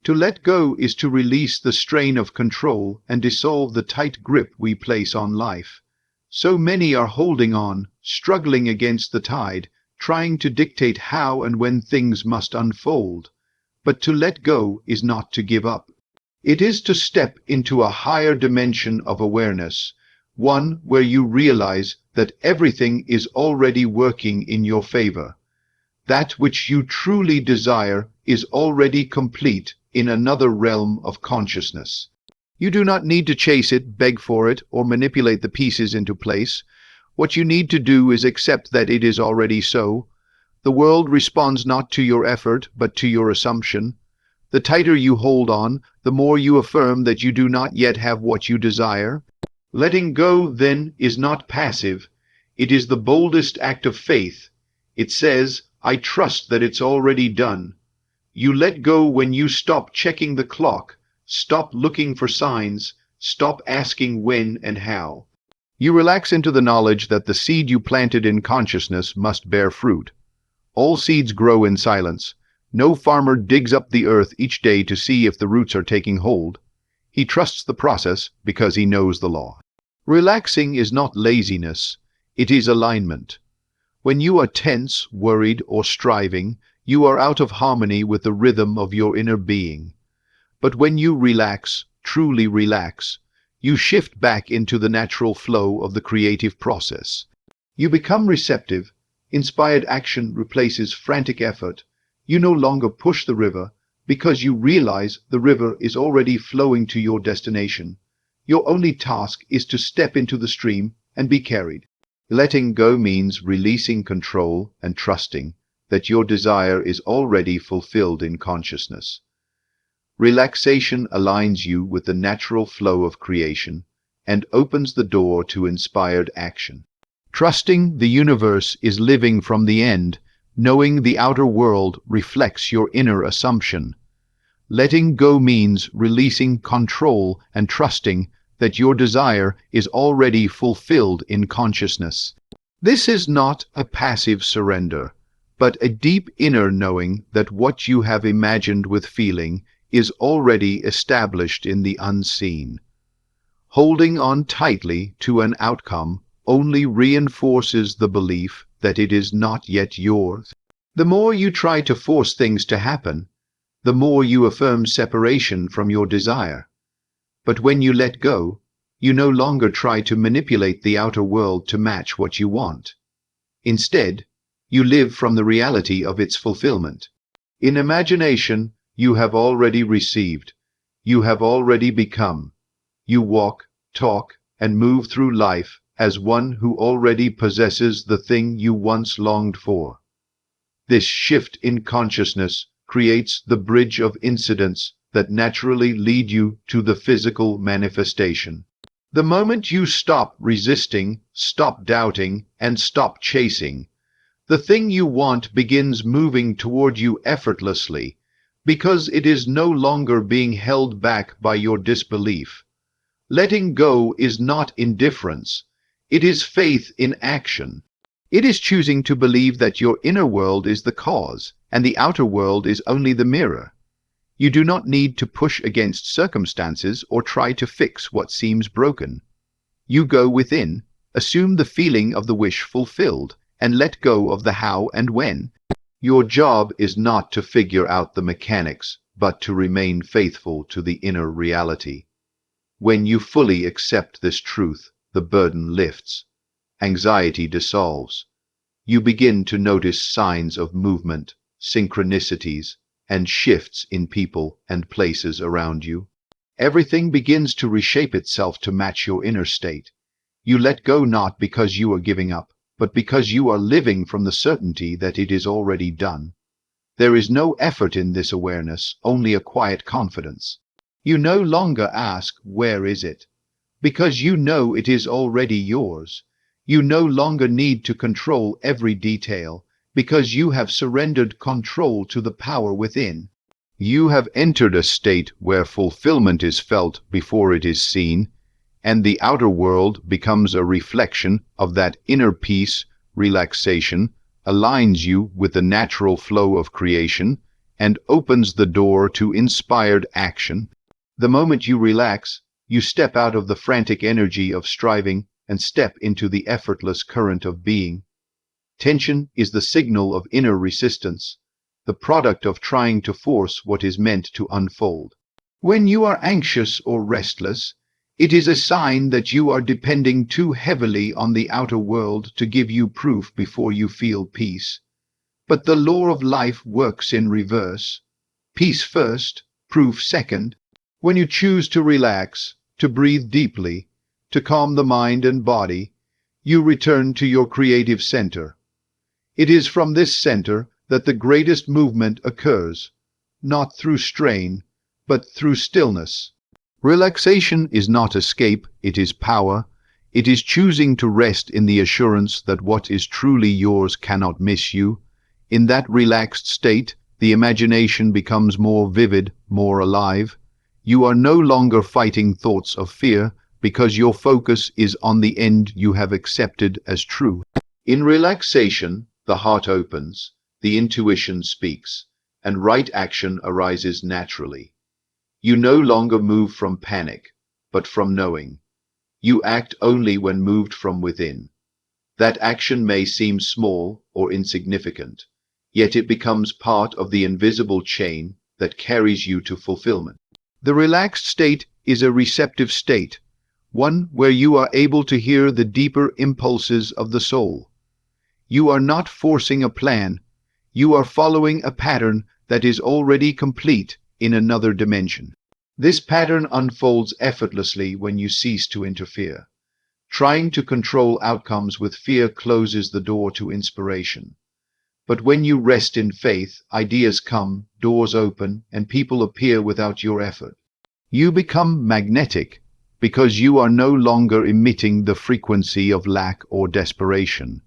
To let go is to release the strain of control and dissolve the tight grip we place on life. So many are holding on, struggling against the tide, trying to dictate how and when things must unfold. But to let go is not to give up. It is to step into a higher dimension of awareness, one where you realize that everything is already working in your favor. That which you truly desire is already complete in another realm of consciousness. You do not need to chase it, beg for it, or manipulate the pieces into place. What you need to do is accept that it is already so. The world responds not to your effort, but to your assumption. The tighter you hold on, the more you affirm that you do not yet have what you desire. Letting go, then, is not passive. It is the boldest act of faith. It says, I trust that it's already done. You let go when you stop checking the clock, stop looking for signs, stop asking when and how. You relax into the knowledge that the seed you planted in consciousness must bear fruit. All seeds grow in silence. No farmer digs up the earth each day to see if the roots are taking hold. He trusts the process because he knows the law. Relaxing is not laziness, it is alignment. When you are tense, worried, or striving, you are out of harmony with the rhythm of your inner being. But when you relax, truly relax, you shift back into the natural flow of the creative process. You become receptive. Inspired action replaces frantic effort. You no longer push the river because you realize the river is already flowing to your destination. Your only task is to step into the stream and be carried. Letting go means releasing control and trusting that your desire is already fulfilled in consciousness. Relaxation aligns you with the natural flow of creation and opens the door to inspired action. Trusting the universe is living from the end, knowing the outer world reflects your inner assumption. Letting go means releasing control and trusting that your desire is already fulfilled in consciousness. This is not a passive surrender, but a deep inner knowing that what you have imagined with feeling is already established in the unseen. Holding on tightly to an outcome only reinforces the belief that it is not yet yours. The more you try to force things to happen, the more you affirm separation from your desire. But when you let go, you no longer try to manipulate the outer world to match what you want. Instead, you live from the reality of its fulfillment. In imagination, you have already received. You have already become. You walk, talk, and move through life as one who already possesses the thing you once longed for. This shift in consciousness creates the bridge of incidents that naturally lead you to the physical manifestation. The moment you stop resisting, stop doubting, and stop chasing, the thing you want begins moving toward you effortlessly, because it is no longer being held back by your disbelief. Letting go is not indifference. It is faith in action. It is choosing to believe that your inner world is the cause, and the outer world is only the mirror. You do not need to push against circumstances or try to fix what seems broken. You go within, assume the feeling of the wish fulfilled, and let go of the how and when. Your job is not to figure out the mechanics, but to remain faithful to the inner reality. When you fully accept this truth, the burden lifts. Anxiety dissolves. You begin to notice signs of movement, synchronicities, and shifts in people and places around you. Everything begins to reshape itself to match your inner state. You let go not because you are giving up, but because you are living from the certainty that it is already done. There is no effort in this awareness, only a quiet confidence. You no longer ask, "Where is it?" because you know it is already yours. You no longer need to control every detail, because you have surrendered control to the power within. You have entered a state where fulfillment is felt before it is seen, and the outer world becomes a reflection of that inner peace. Relaxation aligns you with the natural flow of creation and opens the door to inspired action. The moment you relax, you step out of the frantic energy of striving and step into the effortless current of being. Tension is the signal of inner resistance, the product of trying to force what is meant to unfold. When you are anxious or restless, it is a sign that you are depending too heavily on the outer world to give you proof before you feel peace. But the law of life works in reverse. Peace first, proof second. When you choose to relax, to breathe deeply, to calm the mind and body, you return to your creative center. It is from this center that the greatest movement occurs, not through strain, but through stillness. Relaxation is not escape, it is power. It is choosing to rest in the assurance that what is truly yours cannot miss you. In that relaxed state, the imagination becomes more vivid, more alive. You are no longer fighting thoughts of fear because your focus is on the end you have accepted as true. In relaxation, the heart opens, the intuition speaks, and right action arises naturally. You no longer move from panic, but from knowing. You act only when moved from within. That action may seem small or insignificant, yet it becomes part of the invisible chain that carries you to fulfillment. The relaxed state is a receptive state, one where you are able to hear the deeper impulses of the soul. You are not forcing a plan, you are following a pattern that is already complete in another dimension. This pattern unfolds effortlessly when you cease to interfere. Trying to control outcomes with fear closes the door to inspiration. But when you rest in faith, ideas come, doors open, and people appear without your effort. You become magnetic because you are no longer emitting the frequency of lack or desperation.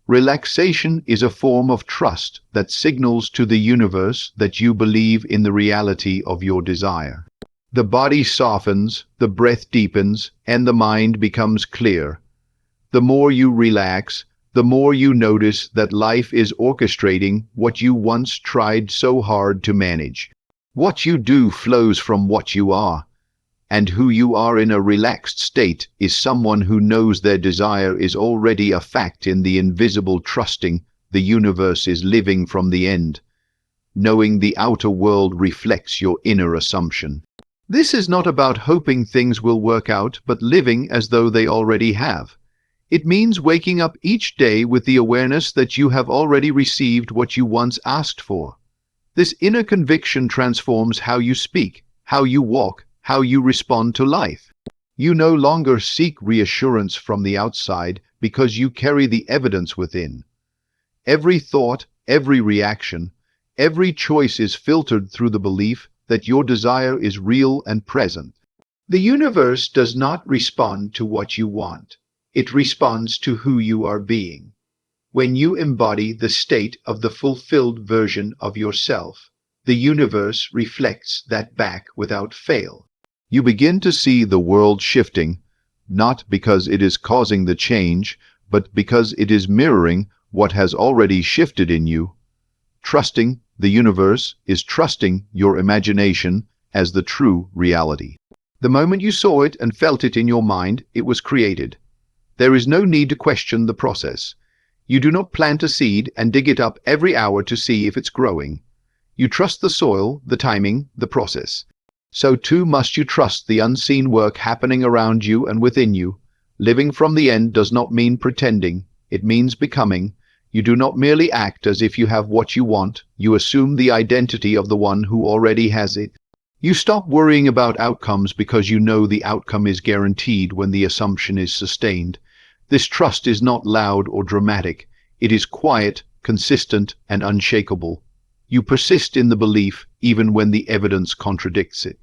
Relaxation is a form of trust that signals to the universe that you believe in the reality of your desire. The body softens, the breath deepens, and the mind becomes clear. The more you relax, the more you notice that life is orchestrating what you once tried so hard to manage. What you do flows from what you are, and who you are in a relaxed state is someone who knows their desire is already a fact in the invisible, trusting the universe is living from the end, knowing the outer world reflects your inner assumption. This is not about hoping things will work out, but living as though they already have. It means waking up each day with the awareness that you have already received what you once asked for. This inner conviction transforms how you speak, how you walk, how you respond to life. You no longer seek reassurance from the outside because you carry the evidence within. Every thought, every reaction, every choice is filtered through the belief that your desire is real and present. The universe does not respond to what you want. It responds to who you are being. When you embody the state of the fulfilled version of yourself, the universe reflects that back without fail. You begin to see the world shifting, not because it is causing the change, but because it is mirroring what has already shifted in you. Trusting the universe is trusting your imagination as the true reality. The moment you saw it and felt it in your mind, it was created. There is no need to question the process. You do not plant a seed and dig it up every hour to see if it's growing. You trust the soil, the timing, the process. So too must you trust the unseen work happening around you and within you. Living from the end does not mean pretending, it means becoming. You do not merely act as if you have what you want, you assume the identity of the one who already has it. You stop worrying about outcomes because you know the outcome is guaranteed when the assumption is sustained. This trust is not loud or dramatic. It is quiet, consistent, and unshakable. You persist in the belief even when the evidence contradicts it.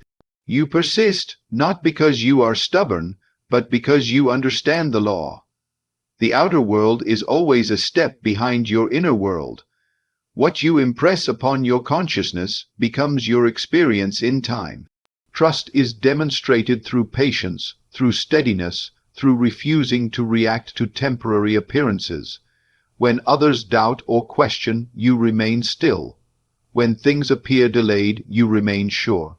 You persist not because you are stubborn, but because you understand the law. The outer world is always a step behind your inner world. What you impress upon your consciousness becomes your experience in time. Trust is demonstrated through patience, through steadiness, through refusing to react to temporary appearances. When others doubt or question, you remain still. when things appear delayed, you remain sure.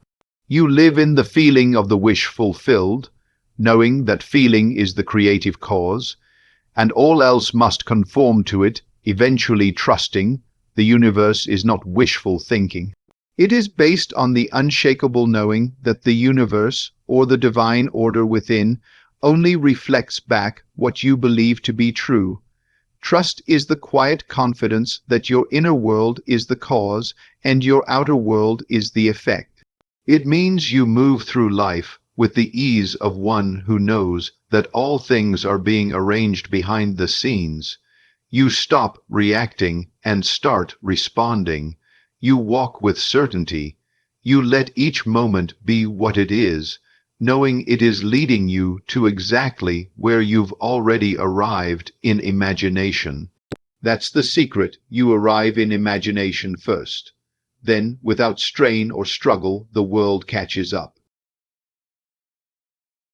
You live in the feeling of the wish fulfilled, knowing that feeling is the creative cause, and all else must conform to it, eventually trusting the universe is not wishful thinking. It is based on the unshakable knowing that the universe, or the divine order within, only reflects back what you believe to be true. Trust is the quiet confidence that your inner world is the cause and your outer world is the effect. It means you move through life with the ease of one who knows that all things are being arranged behind the scenes. You stop reacting and start responding. You walk with certainty. You let each moment be what it is, knowing it is leading you to exactly where you've already arrived in imagination. That's the secret. You arrive in imagination first. Then, without strain or struggle, the world catches up.